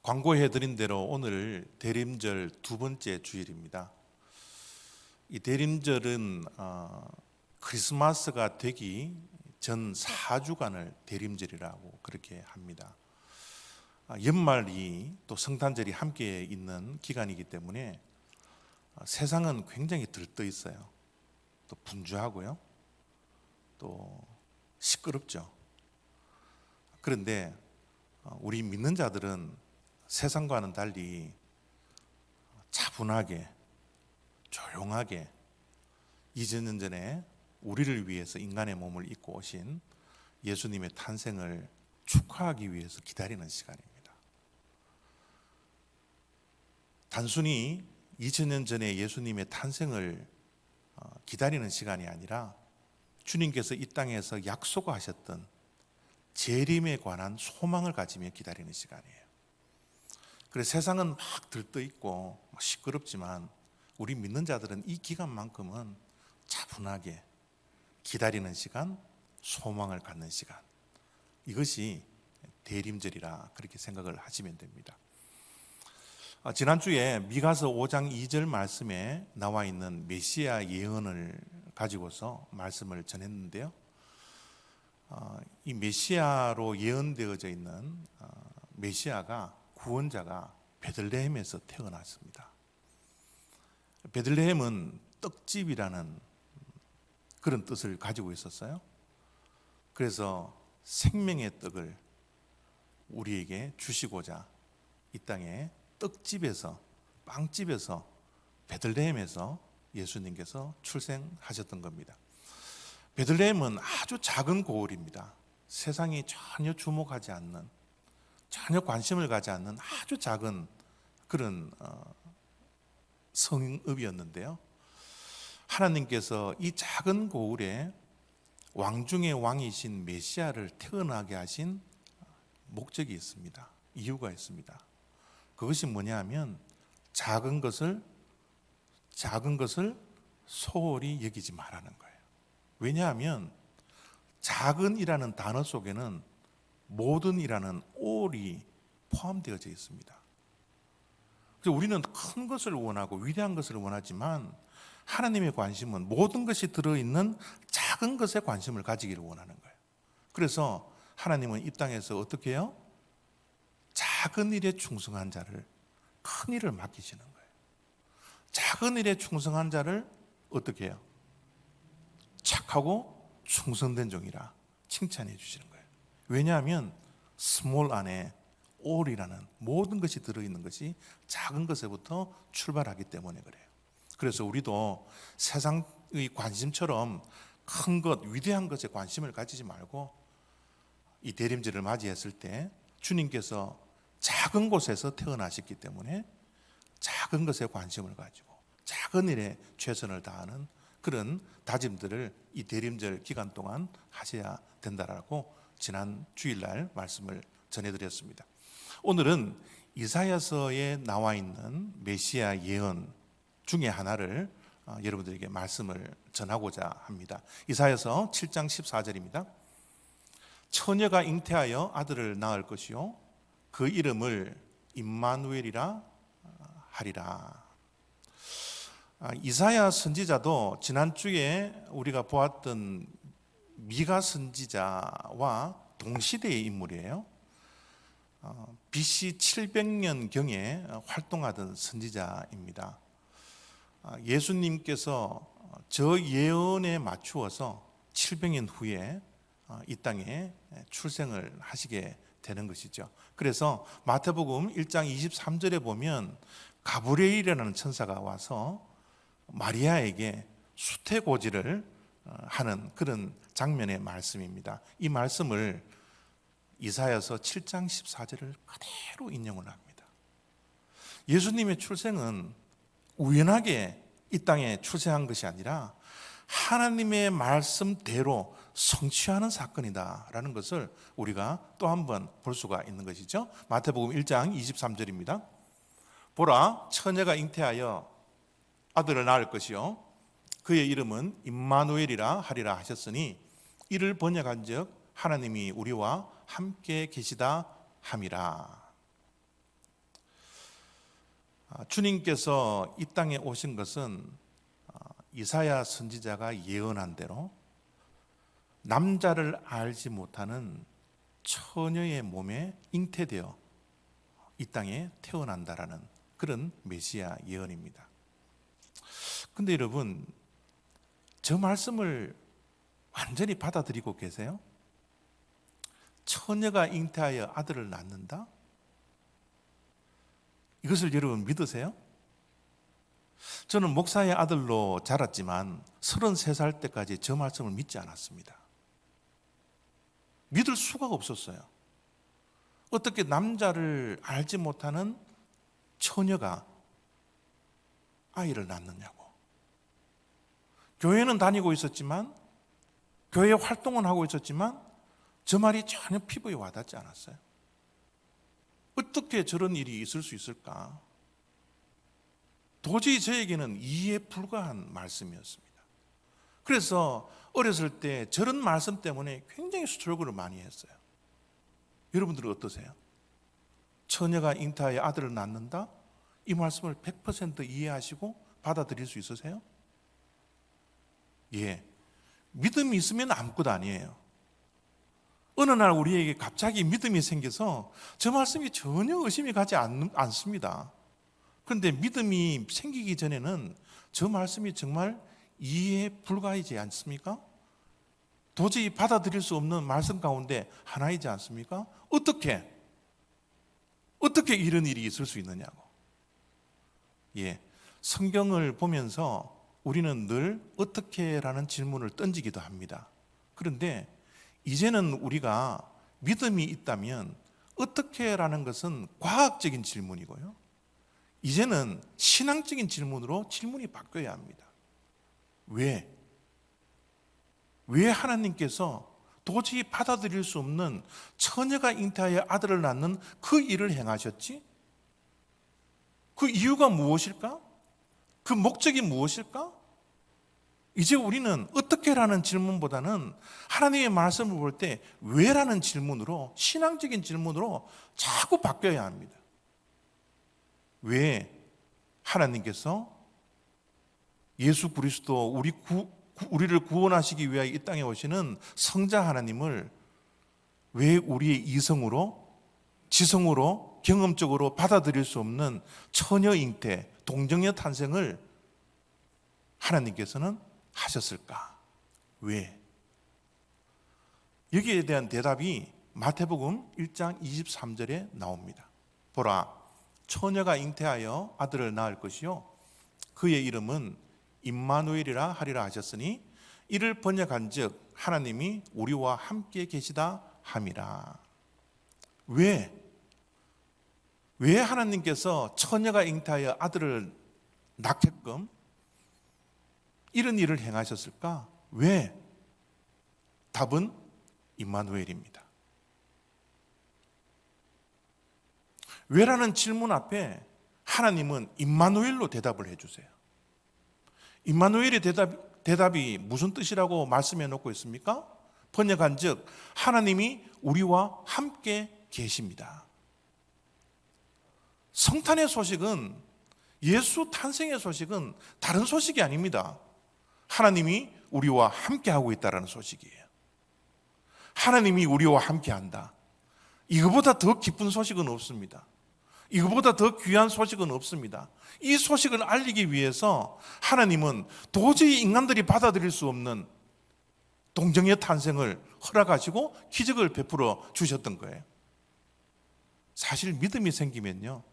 광고해드린 대로 오늘 대림절 두 번째 주일입니다. 이 대림절은 크리스마스가 되기 전 4주간을 대림절이라고 그렇게 합니다. 연말이 또 성탄절이 함께 있는 기간이기 때문에 세상은 굉장히 들떠 있어요. 또 분주하고요. 또 시끄럽죠. 그런데 우리 믿는 자들은 세상과는 달리 차분하게 조용하게 2000년 전에 우리를 위해서 인간의 몸을 입고 오신 예수님의 탄생을 축하하기 위해서 기다리는 시간입니다. 단순히 2000년 전에 예수님의 탄생을 기다리는 시간이 아니라 주님께서 이 땅에서 약속하셨던 재림에 관한 소망을 가지며 기다리는 시간이에요. 그래서 세상은 막 들떠 있고 시끄럽지만 우리 믿는 자들은 이 기간만큼은 차분하게 기다리는 시간, 소망을 갖는 시간, 이것이 대림절이라 그렇게 생각을 하시면 됩니다. 지난주에 미가서 5장 2절 말씀에 나와 있는 메시아 예언을 가지고서 말씀을 전했는데요, 이 메시아로 예언되어져 있는 메시아가, 구원자가 베들레헴에서 태어났습니다. 베들레헴은 떡집이라는 그런 뜻을 가지고 있었어요. 그래서 생명의 떡을 우리에게 주시고자 이 땅에 떡집에서, 빵집에서, 베들레헴에서 예수님께서 출생하셨던 겁니다. 베들레헴은 아주 작은 고을입니다. 세상이 전혀 주목하지 않는, 전혀 관심을 가지 않는 아주 작은 그런 성읍이었는데요, 하나님께서 이 작은 고을에 왕 중의 왕이신 메시아를 태어나게 하신 목적이 있습니다. 이유가 있습니다. 그것이 뭐냐 하면 작은 것을 소홀히 여기지 말라는 거예요. 왜냐하면 작은이라는 단어 속에는 모든이라는 올이 포함되어져 있습니다. 그래서 우리는 큰 것을 원하고 위대한 것을 원하지만 하나님의 관심은 모든 것이 들어있는 작은 것에 관심을 가지기를 원하는 거예요. 그래서 하나님은 이 땅에서 어떻게 해요? 작은 일에 충성한 자를 큰 일을 맡기시는 거예요. 작은 일에 충성한 자를 어떻게 해요? 착하고 충성된 종이라 칭찬해 주시는 거예요. 왜냐하면 스몰 안에 all이라는 모든 것이 들어있는 것이 작은 것에부터 출발하기 때문에 그래요. 그래서 우리도 세상의 관심처럼 큰 것, 위대한 것에 관심을 가지지 말고 이 대림절을 맞이했을 때 주님께서 작은 곳에서 태어나셨기 때문에 작은 것에 관심을 가지고 작은 일에 최선을 다하는 그런 다짐들을 이 대림절 기간 동안 하셔야 된다라고 지난 주일날 말씀을 전해드렸습니다. 오늘은 이사야서에 나와 있는 메시아 예언 중에 하나를 여러분들에게 말씀을 전하고자 합니다. 이사야서 7장 14절입니다. 처녀가 잉태하여 아들을 낳을 것이요 그 이름을 임마누엘이라 하리라. 이사야 선지자도 지난주에 우리가 보았던 미가 선지자와 동시대의 인물이에요. BC 700년경에 활동하던 선지자입니다. 예수님께서 저 예언에 맞추어서 700년 후에 이 땅에 출생을 하시게 되는 것이죠. 그래서 마태복음 1장 23절에 보면 가브리엘이라는 천사가 와서 마리아에게 수태고지를 하는 그런 장면의 말씀입니다. 이 말씀을 이사야서 7장 14절을 그대로 인용을 합니다. 예수님의 출생은 우연하게 이 땅에 출생한 것이 아니라 하나님의 말씀대로 성취하는 사건이다라는 것을 우리가 또 한 번 볼 수가 있는 것이죠. 마태복음 1장 23절입니다. 보라, 처녀가 잉태하여 아들을 낳을 것이요 그의 이름은 임마누엘이라 하리라 하셨으니 이를 번역한즉 하나님이 우리와 함께 계시다 함이라. 주님께서 이 땅에 오신 것은 이사야 선지자가 예언한 대로 남자를 알지 못하는 처녀의 몸에 잉태되어 이 땅에 태어난다라는 그런 메시아 예언입니다. 근데 여러분, 저 말씀을 완전히 받아들이고 계세요? 처녀가 잉태하여 아들을 낳는다? 이것을 여러분 믿으세요? 저는 목사의 아들로 자랐지만 33살 때까지 저 말씀을 믿지 않았습니다. 믿을 수가 없었어요. 어떻게 남자를 알지 못하는 처녀가 아이를 낳느냐고. 교회는 다니고 있었지만, 교회 활동은 하고 있었지만 저 말이 전혀 피부에 와닿지 않았어요. 어떻게 저런 일이 있을 수 있을까? 도저히 저에게는 이해에 불과한 말씀이었습니다. 그래서 어렸을 때 저런 말씀 때문에 굉장히 스트러글을 많이 했어요. 여러분들은 어떠세요? 처녀가 잉태하여 아들을 낳는다? 이 말씀을 100% 이해하시고 받아들일 수 있으세요? 예, 믿음이 있으면 아무것도 아니에요. 어느 날 우리에게 갑자기 믿음이 생겨서 저 말씀이 전혀 의심이 가지 않습니다. 그런데 믿음이 생기기 전에는 저 말씀이 정말 이해에 불과하지 않습니까? 도저히 받아들일 수 없는 말씀 가운데 하나이지 않습니까? 어떻게 이런 일이 있을 수 있느냐고. 예, 성경을 보면서 우리는 늘 어떻게라는 질문을 던지기도 합니다. 그런데 이제는 우리가 믿음이 있다면 어떻게라는 것은 과학적인 질문이고요. 이제는 신앙적인 질문으로 질문이 바뀌어야 합니다. 왜 하나님께서 도저히 받아들일 수 없는 처녀가 잉태하여 아들을 낳는 그 일을 행하셨지? 그 이유가 무엇일까? 그 목적이 무엇일까? 이제 우리는 어떻게라는 질문보다는 하나님의 말씀을 볼 때 왜라는 질문으로, 신앙적인 질문으로 자꾸 바뀌어야 합니다. 왜 하나님께서 예수 그리스도 우리를 구원하시기 위하여 이 땅에 오시는 성자 하나님을 왜 우리의 이성으로, 지성으로, 경험적으로 받아들일 수 없는 처녀 잉태, 동정녀 탄생을 하나님께서는 하셨을까? 왜? 여기에 대한 대답이 마태복음 1장 23절에 나옵니다. 보라, 처녀가 잉태하여 아들을 낳을 것이요 그의 이름은 임마누엘이라 하리라 하셨으니 이를 번역한즉 하나님이 우리와 함께 계시다 함이라. 왜 하나님께서 처녀가 잉태하여 아들을 낳게끔 이런 일을 행하셨을까? 왜? 답은 임마누엘입니다. 왜라는 질문 앞에 하나님은 임마누엘로 대답을 해주세요. 임마누엘의 대답이 무슨 뜻이라고 말씀해 놓고 있습니까? 번역한즉 하나님이 우리와 함께 계십니다. 성탄의 소식은, 예수 탄생의 소식은 다른 소식이 아닙니다. 하나님이 우리와 함께하고 있다는 소식이에요. 하나님이 우리와 함께한다. 이거보다 더 기쁜 소식은 없습니다. 이거보다 더 귀한 소식은 없습니다. 이 소식을 알리기 위해서 하나님은 도저히 인간들이 받아들일 수 없는 동정의 탄생을 허락하시고 기적을 베풀어 주셨던 거예요. 사실 믿음이 생기면요,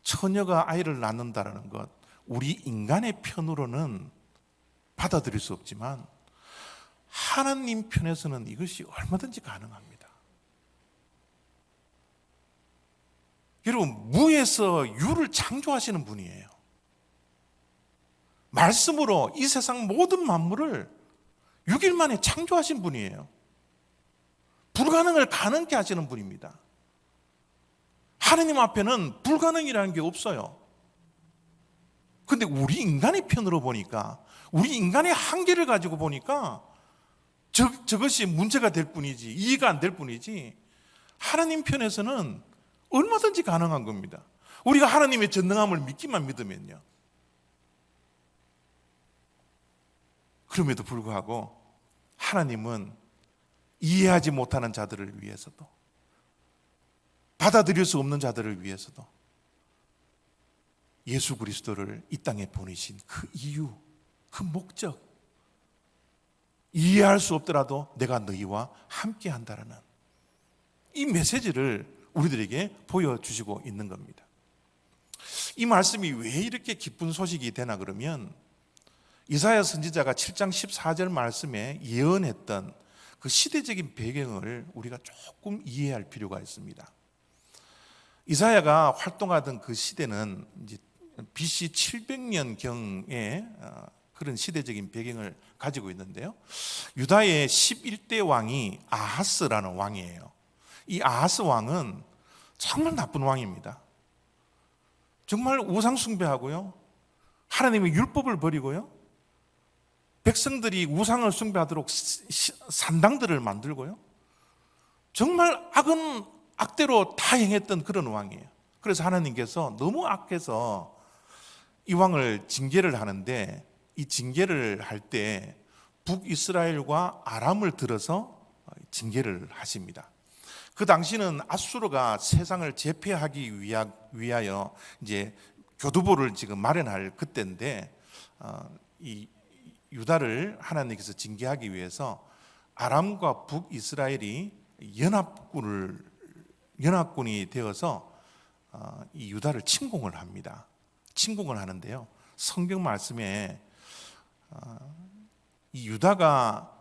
처녀가 아이를 낳는다는 것, 우리 인간의 편으로는 받아들일 수 없지만 하나님 편에서는 이것이 얼마든지 가능합니다. 여러분, 무에서 유를 창조하시는 분이에요. 말씀으로 이 세상 모든 만물을 6일 만에 창조하신 분이에요. 불가능을 가능케 하시는 분입니다. 하나님 앞에는 불가능이라는 게 없어요. 근데 우리 인간의 편으로 보니까, 우리 인간의 한계를 가지고 보니까 저것이 문제가 될 뿐이지, 이해가 안 될 뿐이지, 하나님 편에서는 얼마든지 가능한 겁니다. 우리가 하나님의 전능함을 믿기만 믿으면요. 그럼에도 불구하고 하나님은 이해하지 못하는 자들을 위해서도, 받아들일 수 없는 자들을 위해서도 예수 그리스도를 이 땅에 보내신 그 이유, 그 목적, 이해할 수 없더라도 내가 너희와 함께 한다라는 이 메시지를 우리들에게 보여주시고 있는 겁니다. 이 말씀이 왜 이렇게 기쁜 소식이 되나 그러면, 이사야 선지자가 7장 14절 말씀에 예언했던 그 시대적인 배경을 우리가 조금 이해할 필요가 있습니다. 이사야가 활동하던 그 시대는 이제 BC 700년경의 그런 시대적인 배경을 가지고 있는데요. 유다의 11대 왕이 아하스라는 왕이에요. 이 아하스 왕은 정말 나쁜 왕입니다. 정말 우상 숭배하고요, 하나님의 율법을 버리고요, 백성들이 우상을 숭배하도록 산당들을 만들고요, 정말 악은 악대로 다 행했던 그런 왕이에요. 그래서 하나님께서 너무 악해서 이 왕을 징계를 하는데, 이 징계를 할 때 북이스라엘과 아람을 들어서 징계를 하십니다. 그 당시는 아수르가 세상을 제패하기 위하여 이제 교두보를 지금 마련할 그때인데, 이 유다를 하나님께서 징계하기 위해서 아람과 북이스라엘이 연합군이 되어서 이 유다를 침공을 합니다. 침공을 하는데요, 성경 말씀에 이 유다가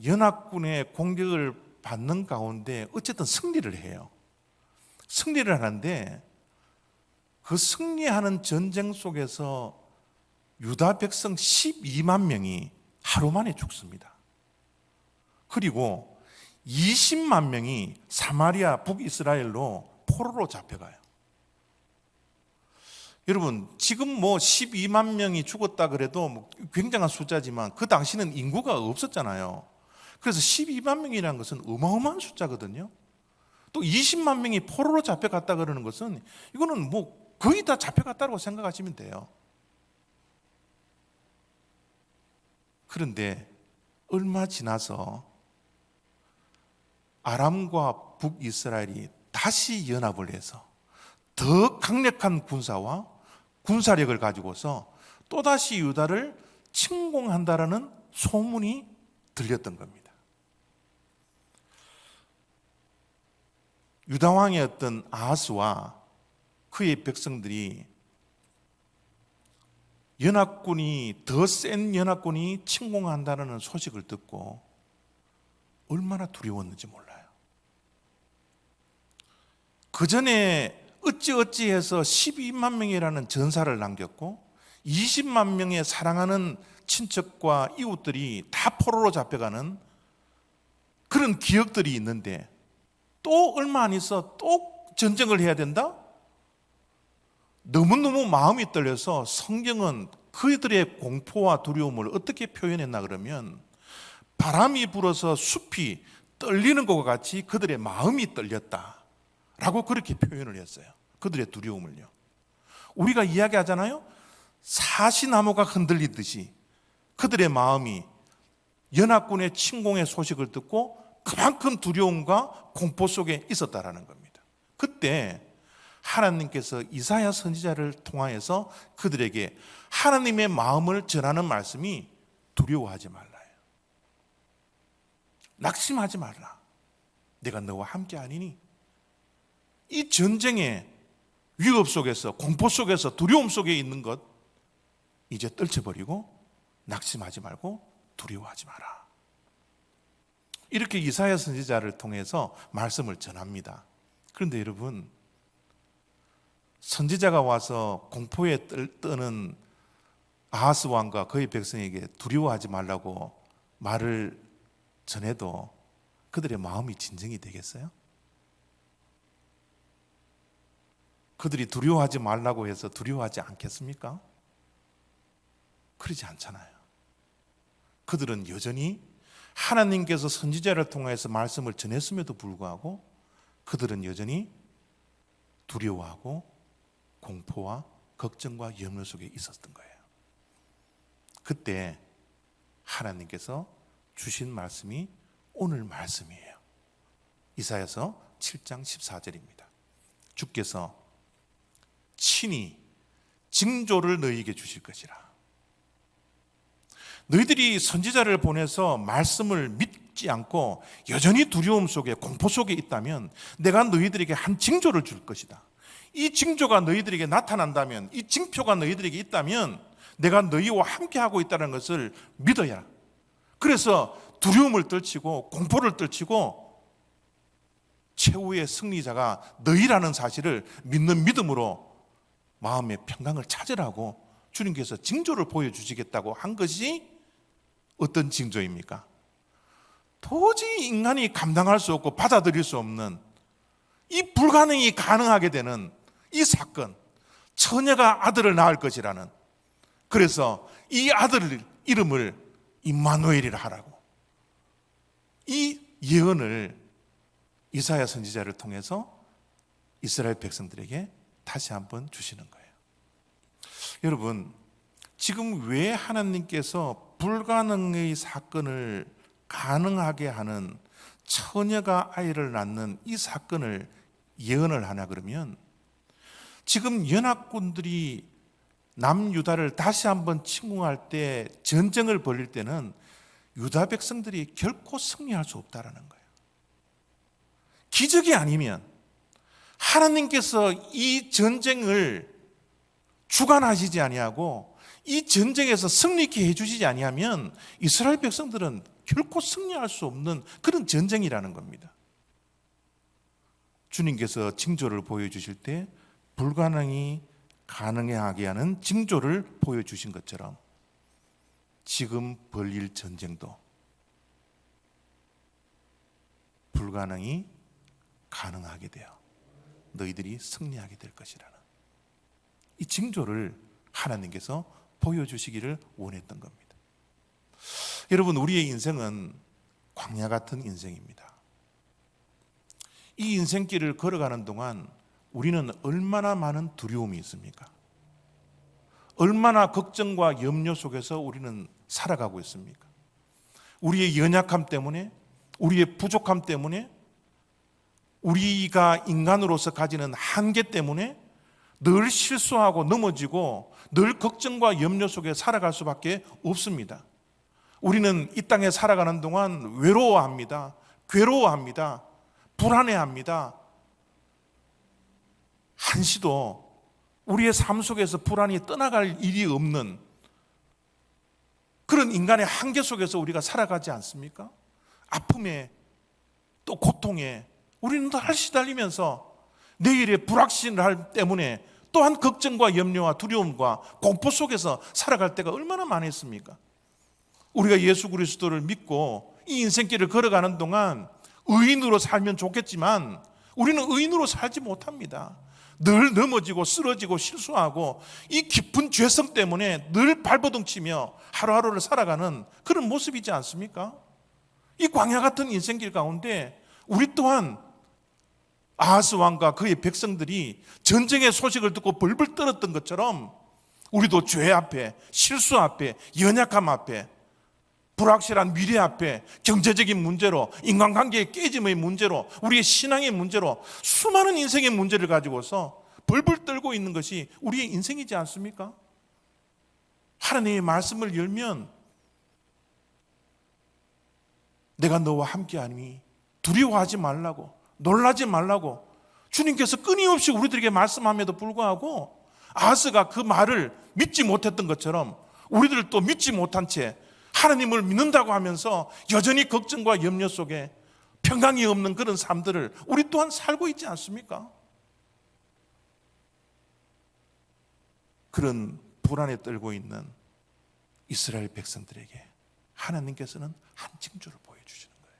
연합군의 공격을 받는 가운데 어쨌든 승리를 해요. 승리를 하는데 그 승리하는 전쟁 속에서 유다 백성 12만 명이 하루 만에 죽습니다. 그리고 20만 명이 사마리아 북이스라엘로 포로로 잡혀가요. 여러분, 지금 뭐 12만 명이 죽었다 그래도 뭐 굉장한 숫자지만 그 당시는 인구가 없었잖아요. 그래서 12만 명이라는 것은 어마어마한 숫자거든요. 또 20만 명이 포로로 잡혀갔다 그러는 것은 이거는 뭐 거의 다 잡혀갔다고 생각하시면 돼요. 그런데 얼마 지나서 아람과 북이스라엘이 다시 연합을 해서 더 강력한 군사와 군사력을 가지고서 또다시 유다를 침공한다라는 소문이 들렸던 겁니다. 유다 왕이었던 아하스와 그의 백성들이 더 센 연합군이 침공한다는 소식을 듣고 얼마나 두려웠는지 몰라요. 그 전에 어찌어찌해서 12만 명이라는 전사를 남겼고 20만 명의 사랑하는 친척과 이웃들이 다 포로로 잡혀가는 그런 기억들이 있는데, 또 얼마 안 있어 또 전쟁을 해야 된다? 너무너무 마음이 떨려서 성경은 그들의 공포와 두려움을 어떻게 표현했나 그러면, 바람이 불어서 숲이 떨리는 것과 같이 그들의 마음이 떨렸다라고 그렇게 표현을 했어요. 그들의 두려움을요. 우리가 이야기하잖아요, 사시나무가 흔들리듯이 그들의 마음이 연합군의 침공의 소식을 듣고 그만큼 두려움과 공포 속에 있었다라는 겁니다. 그때 하나님께서 이사야 선지자를 통하여서 그들에게 하나님의 마음을 전하는 말씀이 두려워하지 말라예요. 낙심하지 말라. 내가 너와 함께 아니니. 이 전쟁의 위협 속에서, 공포 속에서, 두려움 속에 있는 것 이제 떨쳐버리고 낙심하지 말고 두려워하지 마라. 이렇게 이사야 선지자를 통해서 말씀을 전합니다. 그런데 여러분, 선지자가 와서 공포에 떠는 아하스 왕과 그의 백성에게 두려워하지 말라고 말을 전해도 그들의 마음이 진정이 되겠어요? 그들이 두려워하지 말라고 해서 두려워하지 않겠습니까? 그러지 않잖아요. 그들은 여전히 하나님께서 선지자를 통해서 말씀을 전했음에도 불구하고 그들은 여전히 두려워하고 공포와 걱정과 염려 속에 있었던 거예요. 그때 하나님께서 주신 말씀이 오늘 말씀이에요. 이사야서 7장 14절입니다. 주께서 친히 징조를 너희에게 주실 것이라. 너희들이 선지자를 보내서 말씀을 믿지 않고 여전히 두려움 속에 공포 속에 있다면 내가 너희들에게 한 징조를 줄 것이다. 이 징조가 너희들에게 나타난다면, 이 징표가 너희들에게 있다면 내가 너희와 함께하고 있다는 것을 믿어야. 그래서 두려움을 떨치고 공포를 떨치고 최후의 승리자가 너희라는 사실을 믿는 믿음으로 마음의 평강을 찾으라고 주님께서 징조를 보여주시겠다고 한 것이 어떤 징조입니까? 도저히 인간이 감당할 수 없고 받아들일 수 없는 이 불가능이 가능하게 되는 이 사건, 처녀가 아들을 낳을 것이라는, 그래서 이 아들 이름을 임마누엘이라 하라고 이 예언을 이사야 선지자를 통해서 이스라엘 백성들에게 다시 한번 주시는 거예요. 여러분, 지금 왜 하나님께서 불가능의 사건을 가능하게 하는 처녀가 아이를 낳는 이 사건을 예언을 하냐 그러면, 지금 연합군들이 남유다를 다시 한번 침공할 때, 전쟁을 벌일 때는 유다 백성들이 결코 승리할 수 없다라는 거예요. 기적이 아니면, 하나님께서 이 전쟁을 주관하시지 아니하고 이 전쟁에서 승리케 해주시지 아니하면 이스라엘 백성들은 결코 승리할 수 없는 그런 전쟁이라는 겁니다. 주님께서 징조를 보여주실 때 불가능이 가능하게 하는 징조를 보여주신 것처럼 지금 벌릴 전쟁도 불가능이 가능하게 되어 너희들이 승리하게 될 것이라는 이 징조를 하나님께서 보여주시기를 원했던 겁니다. 여러분, 우리의 인생은 광야 같은 인생입니다. 이 인생길을 걸어가는 동안 우리는 얼마나 많은 두려움이 있습니까? 얼마나 걱정과 염려 속에서 우리는 살아가고 있습니까? 우리의 연약함 때문에, 우리의 부족함 때문에, 우리가 인간으로서 가지는 한계 때문에 늘 실수하고 넘어지고 늘 걱정과 염려 속에 살아갈 수밖에 없습니다. 우리는 이 땅에 살아가는 동안 외로워합니다. 괴로워합니다. 불안해합니다. 한시도 우리의 삶 속에서 불안이 떠나갈 일이 없는 그런 인간의 한계 속에서 우리가 살아가지 않습니까? 아픔에 또 고통에 우리는 늘 시달리면서 내일의 불확실함 때문에 또한 걱정과 염려와 두려움과 공포 속에서 살아갈 때가 얼마나 많았습니까? 우리가 예수 그리스도를 믿고 이 인생길을 걸어가는 동안 의인으로 살면 좋겠지만 우리는 의인으로 살지 못합니다. 늘 넘어지고 쓰러지고 실수하고 이 깊은 죄성 때문에 늘 발버둥치며 하루하루를 살아가는 그런 모습이지 않습니까? 이 광야 같은 인생길 가운데 우리 또한 아하스 왕과 그의 백성들이 전쟁의 소식을 듣고 벌벌 떨었던 것처럼 우리도 죄 앞에, 실수 앞에, 연약함 앞에, 불확실한 미래 앞에, 경제적인 문제로, 인간관계의 깨짐의 문제로, 우리의 신앙의 문제로 수많은 인생의 문제를 가지고서 벌벌 떨고 있는 것이 우리의 인생이지 않습니까? 하나님의 말씀을 열면 내가 너와 함께하니 두려워하지 말라고, 놀라지 말라고 주님께서 끊임없이 우리들에게 말씀함에도 불구하고 아하스가 그 말을 믿지 못했던 것처럼 우리들도 믿지 못한 채 하나님을 믿는다고 하면서 여전히 걱정과 염려 속에 평강이 없는 그런 삶들을 우리 또한 살고 있지 않습니까? 그런 불안에 떨고 있는 이스라엘 백성들에게 하나님께서는 한 징조를 보여주시는 거예요.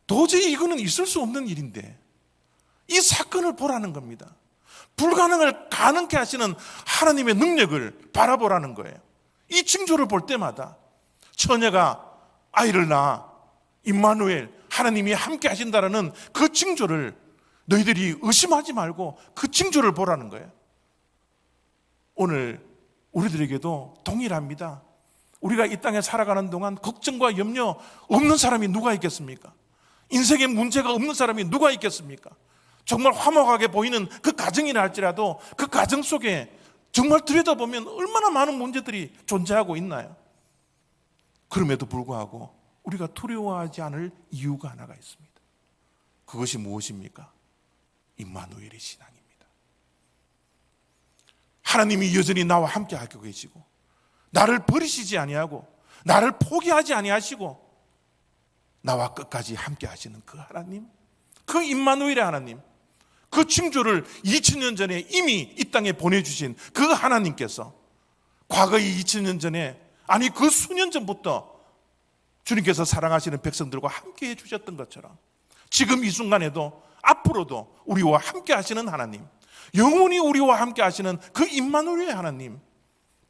도저히 이거는 있을 수 없는 일인데 이 사건을 보라는 겁니다. 불가능을 가능케 하시는 하나님의 능력을 바라보라는 거예요. 이 징조를 볼 때마다 처녀가 아이를 낳아 임마누엘 하나님이 함께 하신다라는 그 징조를 너희들이 의심하지 말고 그 징조를 보라는 거예요. 오늘 우리들에게도 동일합니다. 우리가 이 땅에 살아가는 동안 걱정과 염려 없는 사람이 누가 있겠습니까? 인생에 문제가 없는 사람이 누가 있겠습니까? 정말 화목하게 보이는 그 가정이라 할지라도 그 가정 속에 정말 들여다보면 얼마나 많은 문제들이 존재하고 있나요? 그럼에도 불구하고 우리가 두려워하지 않을 이유가 하나가 있습니다. 그것이 무엇입니까? 임마누엘의 신앙입니다. 하나님이 여전히 나와 함께 하고 계시고 나를 버리시지 아니하고 나를 포기하지 아니하시고 나와 끝까지 함께 하시는 그 하나님, 그 임마누엘의 하나님, 그 징조를 2000년 전에 이미 이 땅에 보내주신 그 하나님께서 과거의 2000년 전에, 아니 그 수년 전부터 주님께서 사랑하시는 백성들과 함께 해주셨던 것처럼 지금 이 순간에도 앞으로도 우리와 함께 하시는 하나님, 영원히 우리와 함께 하시는 그 임마누엘의 하나님,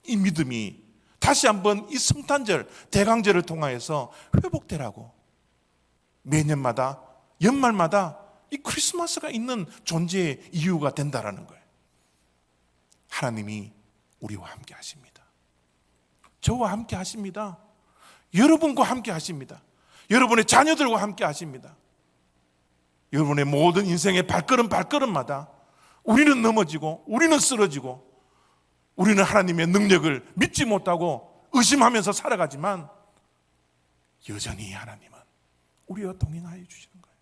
이 믿음이 다시 한번 이 성탄절 대강절을 통하여서 회복되라고 매년마다 연말마다 이 크리스마스가 있는 존재의 이유가 된다라는 거예요. 하나님이 우리와 함께 하십니다. 저와 함께 하십니다. 여러분과 함께 하십니다. 여러분의 자녀들과 함께 하십니다. 여러분의 모든 인생의 발걸음마다 우리는 넘어지고 우리는 쓰러지고 우리는 하나님의 능력을 믿지 못하고 의심하면서 살아가지만 여전히 하나님은 우리와 동행하여 주시는 거예요.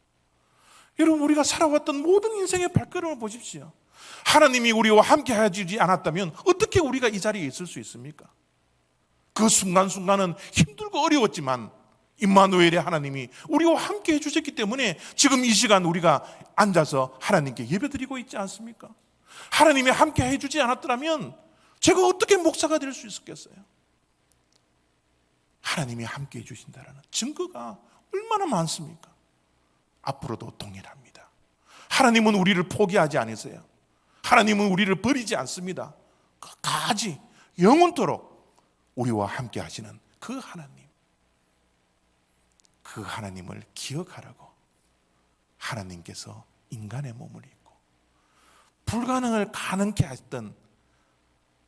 여러분, 우리가 살아왔던 모든 인생의 발걸음을 보십시오. 하나님이 우리와 함께 해주지 않았다면 어떻게 우리가 이 자리에 있을 수 있습니까? 그 순간순간은 힘들고 어려웠지만 임마누엘의 하나님이 우리와 함께 해주셨기 때문에 지금 이 시간 우리가 앉아서 하나님께 예배드리고 있지 않습니까? 하나님이 함께 해주지 않았더라면 제가 어떻게 목사가 될 수 있었겠어요? 하나님이 함께 해주신다는 증거가 얼마나 많습니까? 앞으로도 동일합니다. 하나님은 우리를 포기하지 않으세요. 하나님은 우리를 버리지 않습니다. 끝까지 영원토록 우리와 함께 하시는 그 하나님, 그 하나님을 기억하라고 하나님께서 인간의 몸을 입고 불가능을 가능케 했던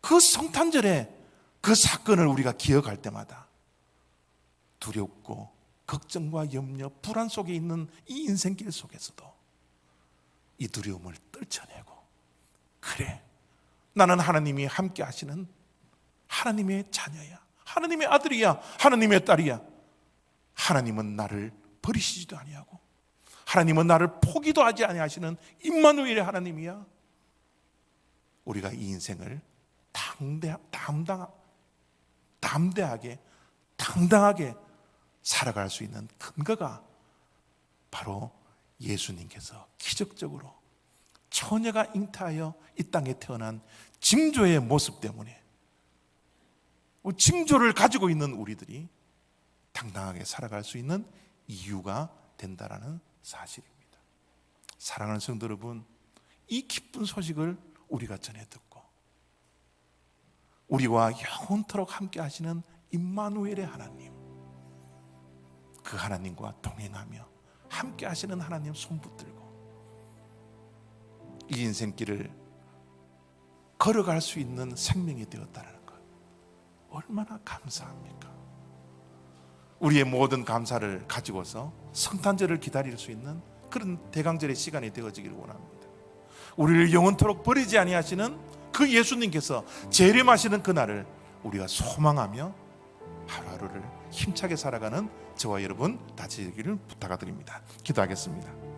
그 성탄절의 그 사건을 우리가 기억할 때마다 두렵고 걱정과 염려, 불안 속에 있는 이 인생길 속에서도 이 두려움을 떨쳐내고, 그래, 나는 하나님이 함께 하시는 하나님의 자녀야, 하나님의 아들이야, 하나님의 딸이야. 하나님은 나를 버리시지도 아니하고 하나님은 나를 포기도 하지 아니하시는 임마누엘의 하나님이야. 우리가 이 인생을 담대하게 당당하게 살아갈 수 있는 근거가 바로 예수님께서 기적적으로 처녀가 잉태하여 이 땅에 태어난 징조의 모습 때문에, 징조를 가지고 있는 우리들이 당당하게 살아갈 수 있는 이유가 된다라는 사실입니다. 사랑하는 성도 여러분, 이 기쁜 소식을 우리가 전해 듣고 우리와 영원토록 함께 하시는 임마누엘의 하나님, 그 하나님과 동행하며 함께 하시는 하나님 손 붙들고 이 인생길을 걸어갈 수 있는 생명이 되었다는 것, 얼마나 감사합니까? 우리의 모든 감사를 가지고서 성탄절을 기다릴 수 있는 그런 대강절의 시간이 되어지기를 원합니다. 우리를 영원토록 버리지 아니하시는 그 예수님께서 재림하시는 그날을 우리가 소망하며 하루하루를 힘차게 살아가는 저와 여러분 다 되기를 부탁드립니다. 기도하겠습니다.